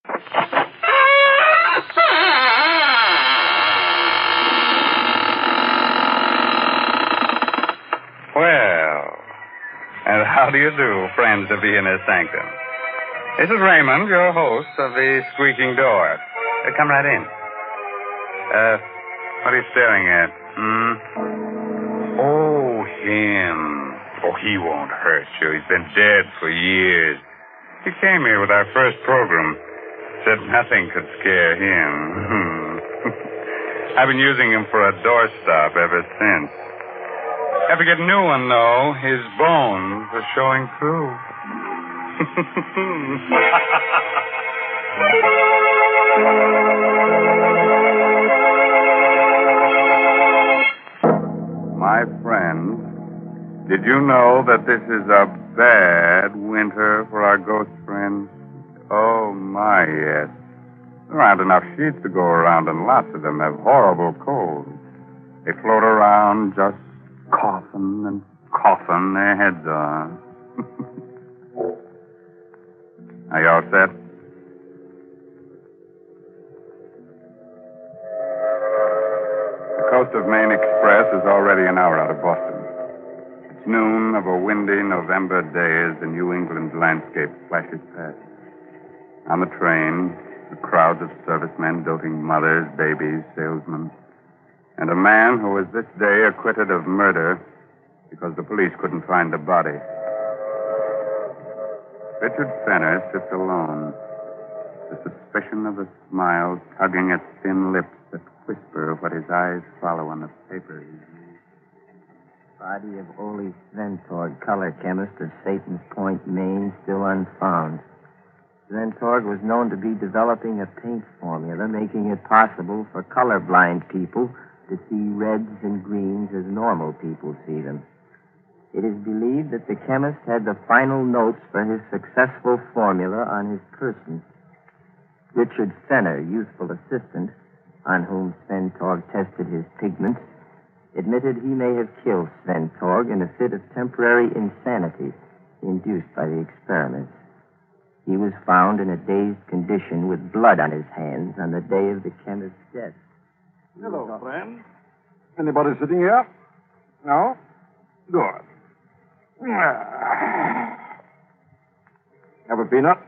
Well, and how do you do, friends of the Sanctum? This is Raymond, your host of the Squeaking Door. Come right in. What are you staring at? Oh, him. Oh, he won't hurt you. He's been dead for years. He came here with our first program. Said nothing could scare him. I've been using him for a doorstop ever since. Have to get a new one, though. His bones are showing through. My friends, did you know that this is a bad winter for our ghost friends? Oh, my, yes. There aren't enough sheets to go around, and lots of them have horrible colds. They float around just coughing and coughing their heads on. Are you all set? The Coast of Maine Express is already an hour out of Boston. It's noon of a windy November day as the New England landscape flashes past. On the train, the crowds of servicemen, doting mothers, babies, salesmen, and a man who was this day acquitted of murder because the police couldn't find the body. Richard Fenner sits alone, the suspicion of a smile tugging at thin lips that whisper what his eyes follow on the paper. Body of Ole Sventorg, color chemist of Satan's Point, Maine, still unfound. Sventorg was known to be developing a paint formula making it possible for colorblind people to see reds and greens as normal people see them. It is believed that the chemist had the final notes for his successful formula on his person. Richard Fenner, youthful assistant, on whom Sventorg tested his pigments, admitted he may have killed Sventorg in a fit of temporary insanity induced by the experiments. He was found in a dazed condition with blood on his hands on the day of the chemist's death. Hello, friend. Anybody sitting here? No? Good. Have a peanut?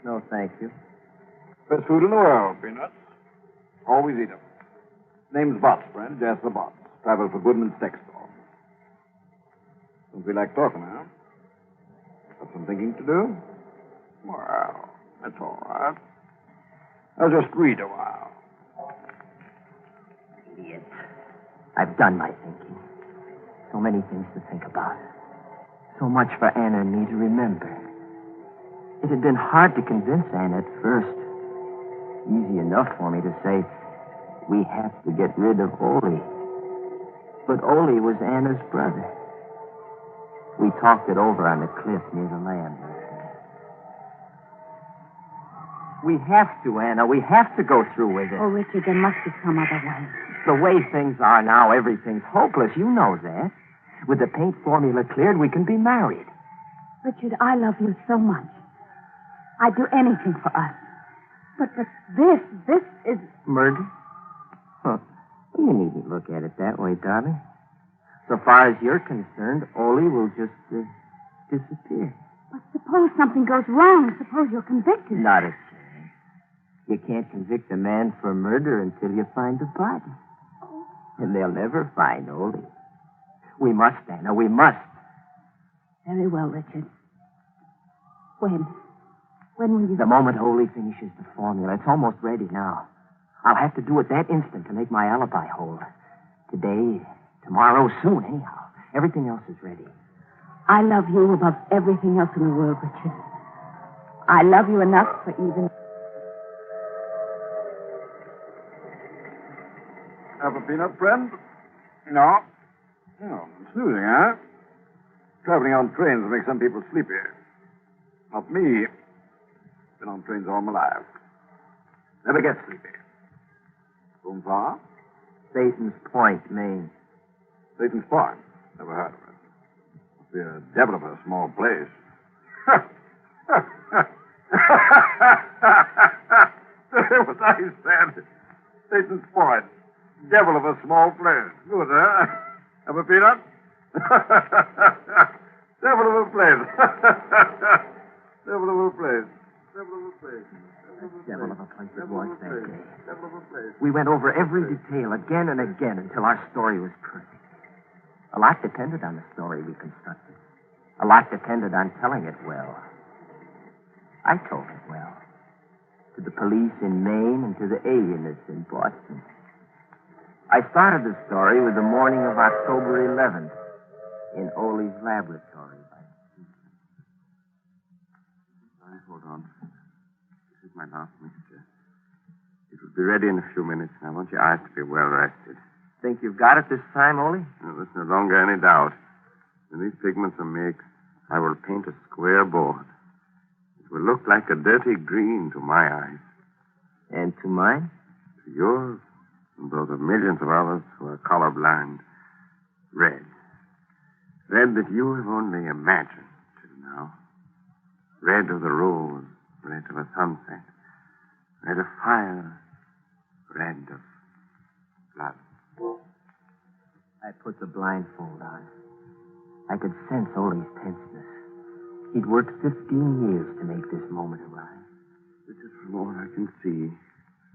No, thank you. Best food in the world, peanuts. Always eat them. Name's Botts, friend. Jasper Botts. Travel for Goodman's Sex Store. Don't feel like talking, huh? Got some thinking to do? Well, that's all right. I'll just read a while. Idiot. I've done my thinking. So many things to think about. So much for Anna and me to remember. It had been hard to convince Anna at first. Easy enough for me to say, we have to get rid of Ole. But Ole was Anna's brother. We talked it over on the cliff near the land. We have to, Anna. We have to go through with it. Oh, Richard, there must be some other way. The way things are now, everything's hopeless. You know that. With the paint formula cleared, we can be married. Richard, I love you so much. I'd do anything for us. But this is... Murder? Huh. You needn't look at it that way, darling. So far as you're concerned, Ole will just disappear. But suppose something goes wrong. Suppose you're convicted. Not a chance. You can't convict a man for murder until you find the body. And they'll never find Ole. We must, Anna. We must. Very well, Richard. When? When will you... The moment Ole finishes the formula. It's almost ready now. I'll have to do it that instant to make my alibi hold. Today, tomorrow, soon, anyhow. Everything else is ready. I love you above everything else in the world, Richard. I love you enough for even... Have a peanut, friend? No? Oh, snoozing, huh? Traveling on trains will make some people sleepy. Not me. Been on trains all my life. Never get sleepy. Going far? Satan's Point, Maine. Satan's Point? Never heard of it. Must be a devil of a small place. nice, Sandy. Satan's Point. Devil of a small place. Good, huh? Have a peanut? Devil of a place. Devil of a place. Devil of a place. Devil of a place it was that day. Devil of a place. We went over every detail again and again until our story was perfect. A lot depended on the story we constructed. A lot depended on telling it well. I told it well. To the police in Maine and to the alienists in Boston. I started the story with the morning of October 11th in Ole's laboratory. Hold on. This is my last mixture. It will be ready in a few minutes. I want your eyes to be well rested. Think you've got it this time, Ole? Now, there's no longer any doubt. When these pigments are mixed, I will paint a square board. It will look like a dirty green to my eyes. And to mine? To yours, and those of millions of others who are colorblind. Red. Red that you have only imagined till now. Red of the rose, red of a sunset, red of fire, red of blood. I put the blindfold on. I could sense Ole's tenseness. He'd worked 15 years to make this moment arrive. This is from all I can see.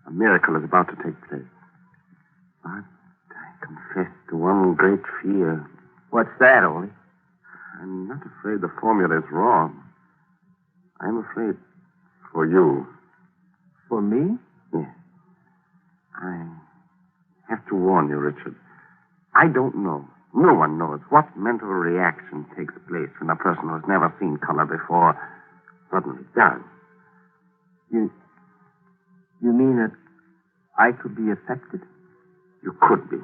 A miracle is about to take place. But I confess to one great fear. What's that, Ole? I'm not afraid the formula is wrong. I'm afraid for you. For me? Yes. I have to warn you, Richard. I don't know. No one knows what mental reaction takes place when a person who has never seen color before suddenly does. You mean that I could be affected? You could be.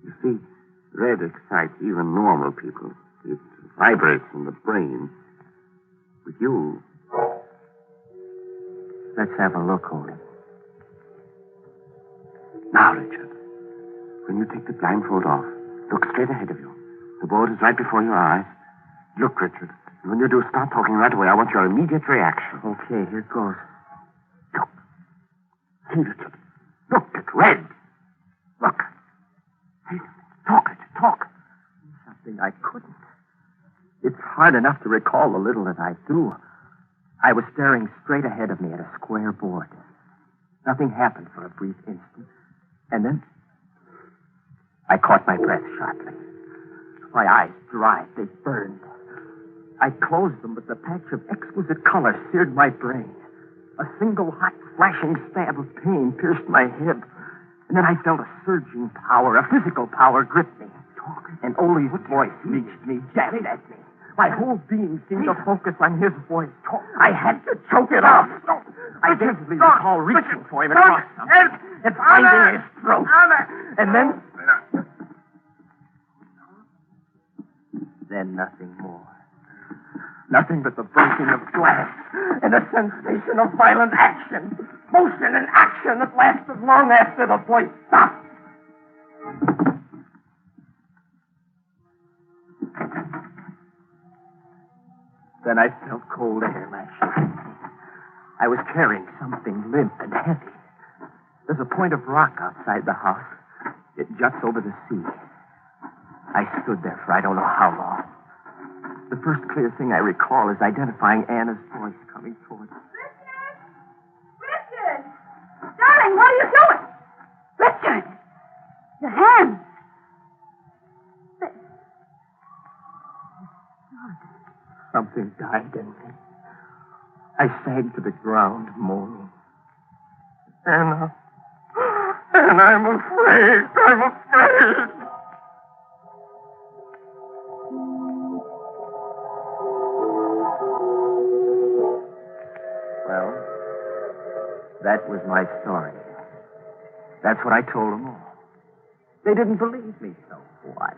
You see, red excites even normal people. It vibrates in the brain. With you... Let's have a look, Ole. Now, Richard, when you take the blindfold off, look straight ahead of you. The board is right before your eyes. Look, Richard. And when you do, start talking right away. I want your immediate reaction. Okay, here goes. Look. See, Richard. Look, it's red. Look. Hey, talk, Richard, talk. Something I couldn't. It's hard enough to recall the little that I do. I was staring straight ahead of me at a square board. Nothing happened for a brief instant. And then I caught my breath sharply. My eyes dried. They burned. I closed them, but the patch of exquisite color seared my brain. A single hot, flashing stab of pain pierced my hip. And then I felt a surging power, a physical power grip me. And Ole's voice reached me, jabbed at me. My whole being seemed to focus on his voice. I had to choke it off. I vividly recall reaching for him across something and finding his throat. And then nothing more. Nothing but the breaking of glass and a sensation of violent action. Motion and action that lasted long after the voice stopped. Then I felt cold air lashing at me. I was carrying something limp and heavy. There's a point of rock outside the house. It juts over the sea. I stood there for I don't know how long. The first clear thing I recall is identifying Anna's voice coming towards me. Richard! Darling, what are you doing? Richard! Your hand! Something died in me. I sank to the ground, moaning. Anna, I'm afraid. I'm afraid. Well, that was my story. That's what I told them all. They didn't believe me, so what?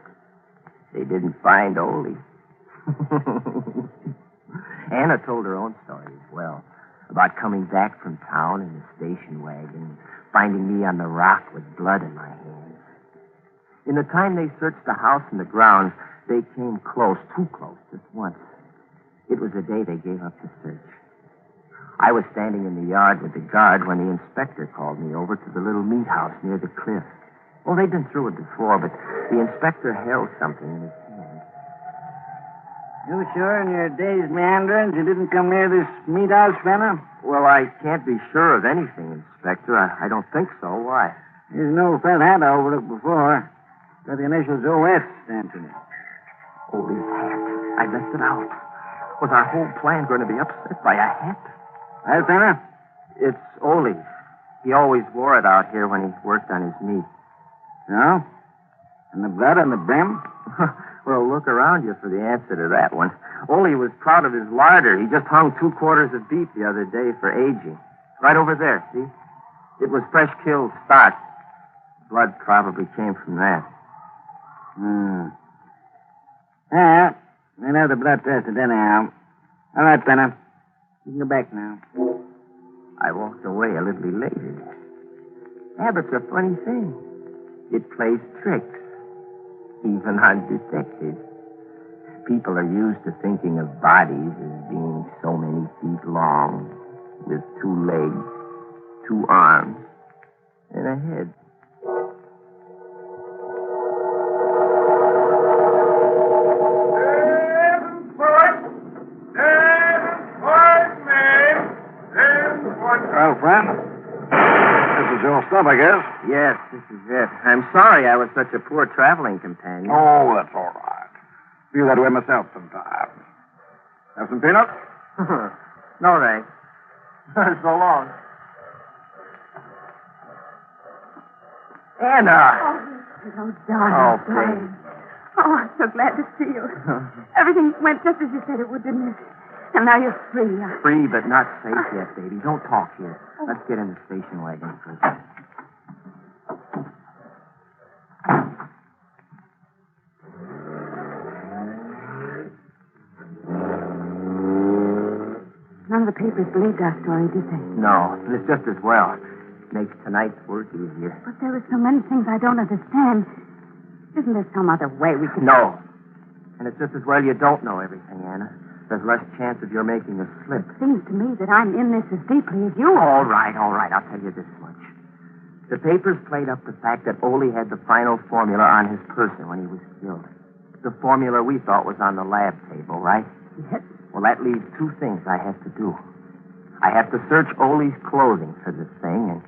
They didn't find Ole. Anna told her own story as well, about coming back from town in the station wagon, finding me on the rock with blood in my hands. In the time they searched the house and the grounds, they came close, too close, just once. It was the day they gave up the search. I was standing in the yard with the guard when the inspector called me over to the little meat house near the cliff. Well, they'd been through it before, but the inspector held something in his hand. You sure in your day's meanderings you didn't come near this meat house, Fenner? Well, I can't be sure of anything, Inspector. I don't think so. Why? There's no felt hat I overlooked before. Got the initials OS stamped in it. Holy hat. I left it out. Was our whole plan going to be upset by a hat? Hi, Fenner. It's Ole's. He always wore it out here when he worked on his meat. No? And the blood on the brim? Well, look around you for the answer to that one. Ole was proud of his larder. He just hung 2 quarters of beef the other day for aging. Right over there, see? It was fresh killed stock. Blood probably came from that. Yeah, we'll have the blood tested anyhow. All right, Fenner. You can go back now. I walked away a little elated. Habit's a funny thing. It plays tricks, even on detectives. People are used to thinking of bodies as being so many feet long, with 2 legs, 2 arms, and a head. Well, friend, this is your stuff, I guess. Yes, this is it. I'm sorry I was such a poor traveling companion. Oh, that's all right. Feel that way myself sometimes. Have some peanuts? No, thanks. So long. Anna! Oh, darling. Oh, darling. Oh, I'm so glad to see you. Everything went just as you said it would, didn't it? And now you're free. Free, but not safe yet, baby. Don't talk here. Let's get in the station wagon first. None of the papers believed our story, did they? No, and it's just as well. Makes tonight's work easier. But there are so many things I don't understand. Isn't there some other way we could... No. And it's just as well you don't know everything, Anna. There's less chance of your making a slip. It seems to me that I'm in this as deeply as you are. All right. I'll tell you this much. The papers played up the fact that Ole had the final formula on his person when he was killed. The formula we thought was on the lab table, right? Yes. Well, that leaves 2 things I have to do. I have to search Ole's clothing for this thing, and,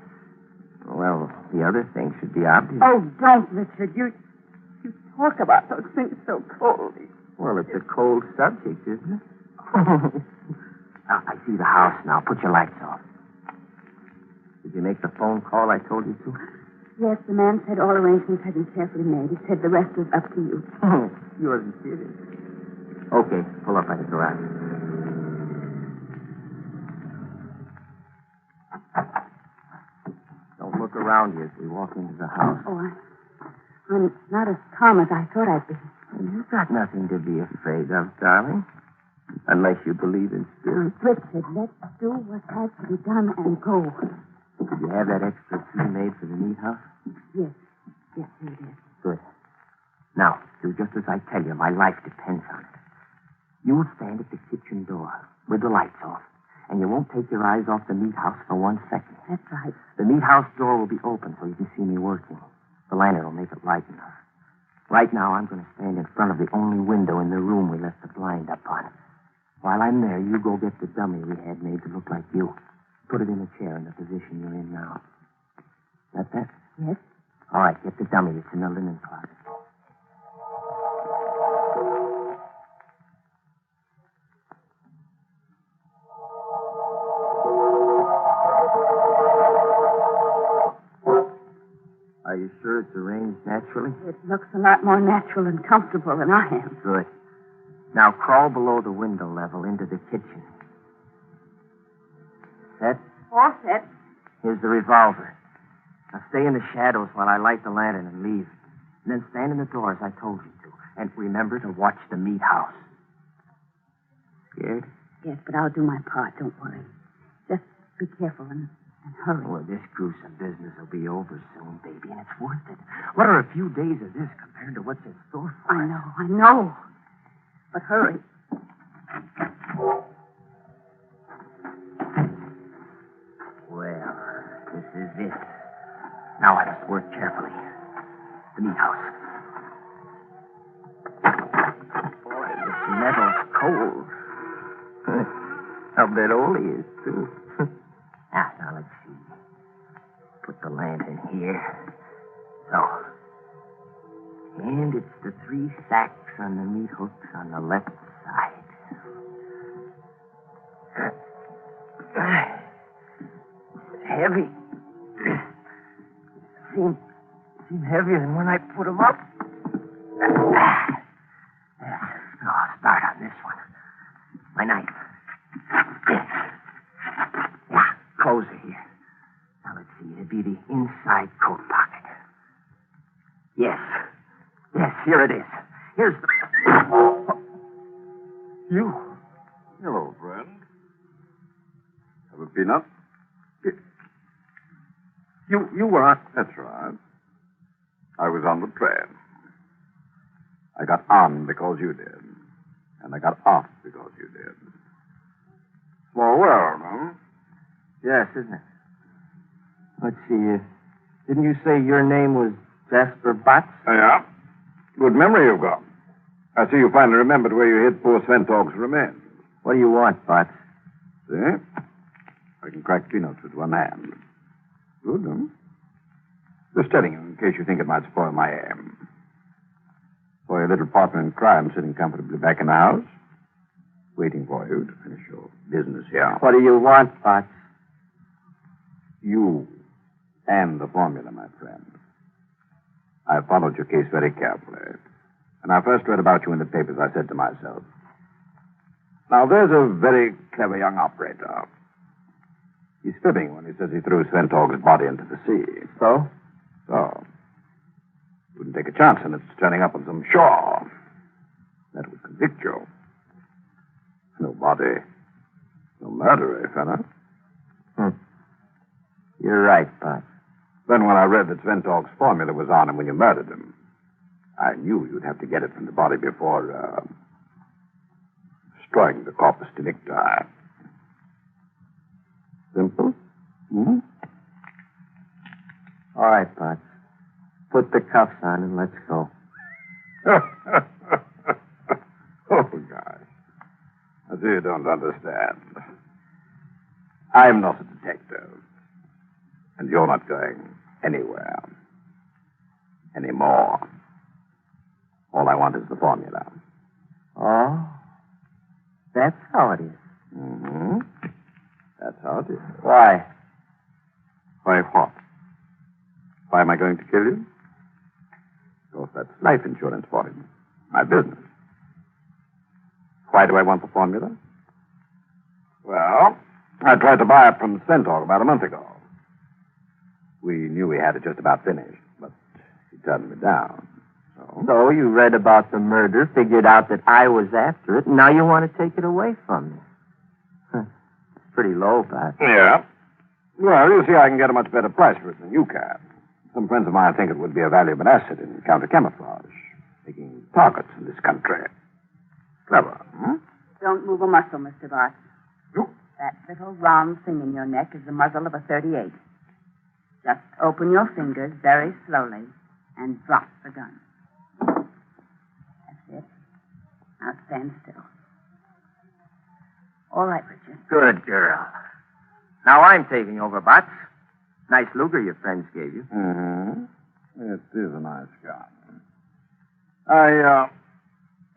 well, the other thing should be obvious. Oh, don't, Richard. You talk about those things so coldly. Well, it's a cold subject, isn't it? Now, I see the house now. Put your lights off. Did you make the phone call I told you to? Yes, the man said all arrangements had been carefully made. He said the rest was up to you. You wasn't serious. Okay, pull up by the garage. Don't look around you as we walk into the house. Oh, I'm not as calm as I thought I'd be. You've got nothing to be afraid of, darling. Unless you believe in spirits. Richard, let's do what has to be done and go. Did you have that extra key made for the meat house? Yes. Yes, here it is. Good. Now, do just as I tell you. My life depends on it. You'll stand at the kitchen door with the lights off, and you won't take your eyes off the meat house for 1 second. That's right. The meat house door will be open so you can see me working. The lantern will make it light enough. Right now, I'm going to stand in front of the only window in the room we left the blind up on. While I'm there, you go get the dummy we had made to look like you. Put it in a chair in the position you're in now. Got that? Yes. All right, get the dummy. It's in the linen closet. Are you sure it's arranged naturally? It looks a lot more natural and comfortable than I am. Good. Now crawl below the window level into the kitchen. Set? All set. Here's the revolver. Now stay in the shadows while I light the lantern and leave. And then stand in the door as I told you to. And remember to watch the meat house. Scared? Yes, but I'll do my part. Don't worry. Just be careful and hurry. Well, this gruesome business will be over soon, baby, and it's worth it. What are a few days of this compared to what's in store for us? I know. But hurry. is it. Now I must work carefully. The meat house. Boy, this metal's cold. I'll bet Ole is, too. Now let's see. Put the lamp in here. So. And it's the 3 sacks on the meat hooks on the left side. Heavy. Seem heavier than when I put them up. I'll start on this one. My knife. Yeah, close it here. Now let's see. It'd be the inside coat pocket. Yes, here it is. Here's the... You. Hello, friend. Have a peanut? You were on... That's right. I was on the train. I got on because you did. And I got off because you did. Small world, huh? Yes, isn't it? Let's see. Didn't you say your name was Jasper Botts? Yeah. Good memory you've got. I see you finally remembered where you hid poor Sventog's remains. What do you want, Botts? See? I can crack peanuts with one hand. Good, huh? Just telling you in case you think it might spoil my aim. For your little partner in crime sitting comfortably back in the house, waiting for you to finish your business here. What do you want, Botts? You and the formula, my friend. I followed your case very carefully. When I first read about you in the papers, I said to myself, now there's a very clever young operator. He's fibbing when he says he threw Sventog's body into the sea. So? So. Wouldn't take a chance on its turning up on some shore. That would convict you. No body. No murder, eh, fella? You're right, Botts. Then when I read that Sventog's formula was on him when you murdered him, I knew you'd have to get it from the body before, destroying the corpus delicti. Simple? Hmm? All right, Botts. Put the cuffs on and let's go. Oh, gosh. I see you don't understand. I'm not a detective. And you're not going anywhere. Anymore. All I want is the formula. Oh? That's how it is. Mm-hmm. That's how it is. Why? Why what? Why am I going to kill you? Because that's life insurance for him. My business. Why do I want the formula? Well, I tried to buy it from Sventog about a month ago. We knew we had it just about finished, but he turned me down. So you read about the murder, figured out that I was after it, and now you want to take it away from me. It's pretty low, Botts. Yeah. Well, you see, I can get a much better price for it than you can. Some friends of mine think it would be a valuable asset in counter-camouflage, making targets in this country. Clever, hmm? Don't move a muscle, Mr. Botts. You? That little round thing in your neck is the muzzle of a .38. Just open your fingers very slowly and drop the gun. That's it. Now stand still. All right, Richard. Good girl. Now I'm taking over, Botts. Nice Luger your friends gave you. Mm-hmm. It is a nice gun.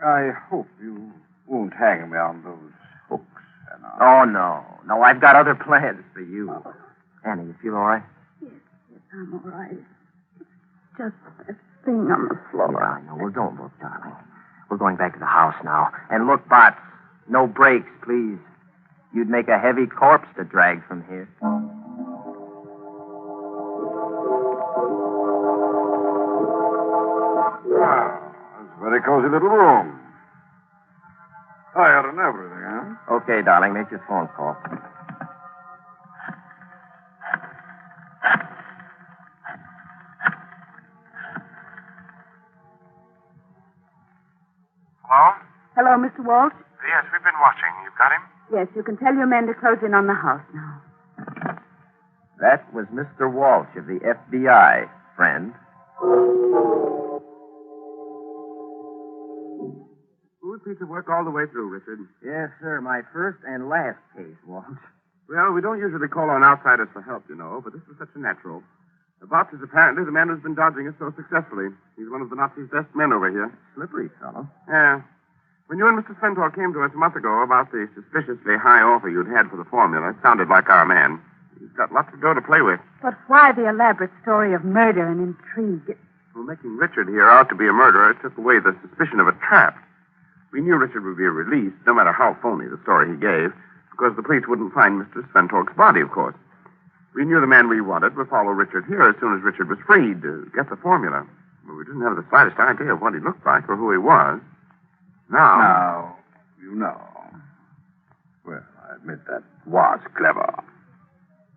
I hope you won't hang me on those hooks, Anna. Oh, no. No, I've got other plans for you. Annie, you feel all right? Yes, I'm all right. Just that thing on the floor. Yeah, I know. Well, don't look, darling. We're going back to the house now. And look, Botts, no brakes, please. You'd make a heavy corpse to drag from here. Wow, that's a very cozy little room. Tired and everything, huh? Okay, darling, make your phone call. Hello? Hello, Mr. Walsh? Yes, we've been watching. You've got him? Yes, you can tell your men to close in on the house now. That was Mr. Walsh of the FBI, friend. Smooth piece of work all the way through, Richard. Yes, sir. My first and last case, Walsh. Well, we don't usually call on outsiders for help, you know, but this was such a natural. The boss is apparently the man who's been dodging us so successfully. He's one of the Nazis' best men over here. Slippery fellow. Yeah. When you and Mr. Sventor came to us a month ago about the suspiciously high offer you'd had for the formula, it sounded like our man. He's got lots of dough to play with. But why the elaborate story of murder and intrigue? Well, making Richard here out to be a murderer took away the suspicion of a trap. We knew Richard would be released, no matter how phony the story he gave, because the police wouldn't find Mr. Sventork's body, of course. We knew the man we wanted would follow Richard here as soon as Richard was freed to get the formula. But we didn't have the slightest idea of what he looked like or who he was. Now, you know. Well, I admit that was clever.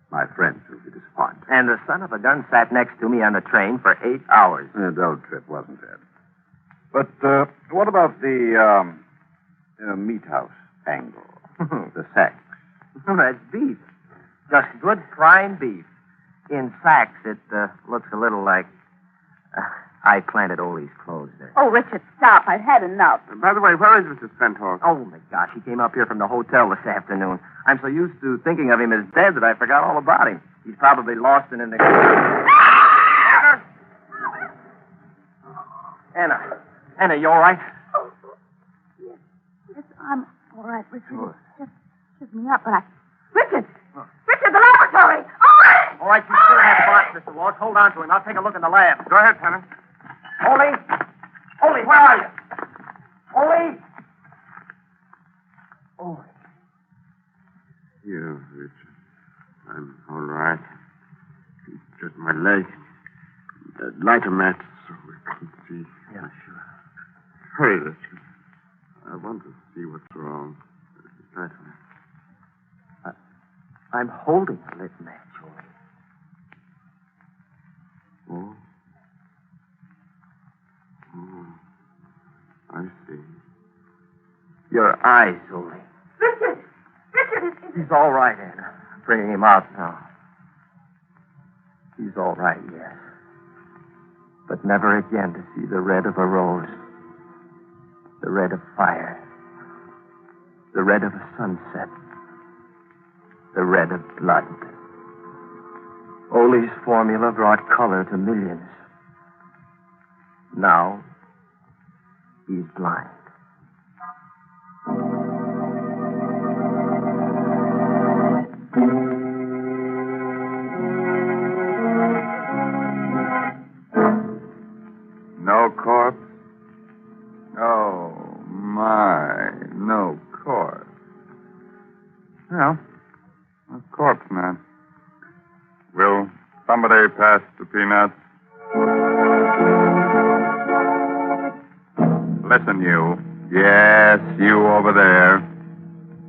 My friends will be disappointed. And the son of a gun sat next to me on the train for 8 hours. A dull trip, wasn't it? But what about the meat house angle? The sacks. That's beef. Just good prime beef. In sacks, it looks a little like... I planted Ole's clothes there. Oh, Richard, stop. I've had enough. By the way, where is Mr. Sventork? Oh, my gosh, he came up here from the hotel this afternoon. I'm so used to thinking of him as dead that I forgot all about him. He's probably lost in the... Anna, you all right? Yes, I'm all right, Richard. It just shook me up, but I... Richard! Richard, the laboratory! All right! All right, you still have Bart, Mr. Walsh. Hold on to him. I'll take a look in the lab. Go ahead, Tanner. Ole, where are you? Ole! Ole. Here, Richard. I'm all right. It's just my leg. Light a match so we can see. Yeah, sure. Hurry, Richard. I want to see what's wrong. Light a match. I'm holding a lit match, Ole. Oh. Oh. I see. Your eyes, Ole. Richard! Richard, He's all right, Anna. I'm bringing him out now. He's all right, yes. But never again to see the red of a rose. The red of fire. The red of a sunset. The red of blood. Ole's formula brought color to millions. Now, he's blind. No corpse? Oh, my. No corpse. Well, a corpse, man. Will somebody pass the peanuts? Listen, you. Yes, you over there.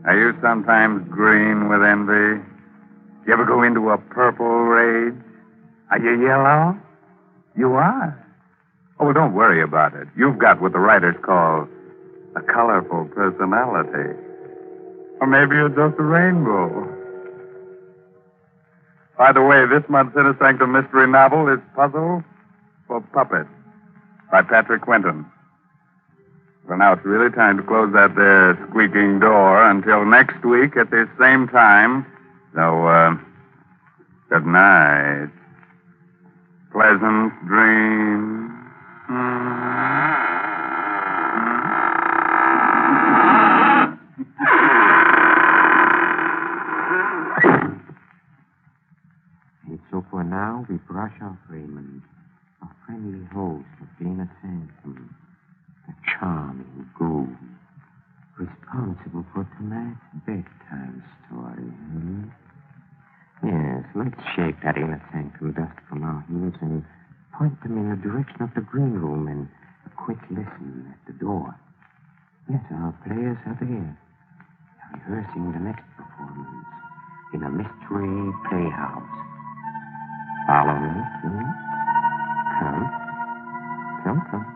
Are you sometimes green with envy? You ever go into a purple rage? Are you yellow? You are. Oh, don't worry about it. You've got what the writers call a colorful personality. Or maybe you're just a rainbow. By the way, this month's Inner Sanctum mystery novel is Puzzle for Puppets by Patrick Quentin. Well, now it's really time to close that there squeaking door until next week at this same time. So, good night. Pleasant dreams. And so for now, we brush off Raymond, a friendly host of Dana Sanctum, a charming ghoul, responsible for tonight's bedtime story. Yes, let's shake that inner sanctum dust from our heels and point them in the direction of the green room and a quick listen at the door. Yes, our players are there, rehearsing the next performance in a mystery playhouse. Follow me, please. Come. Come. Come.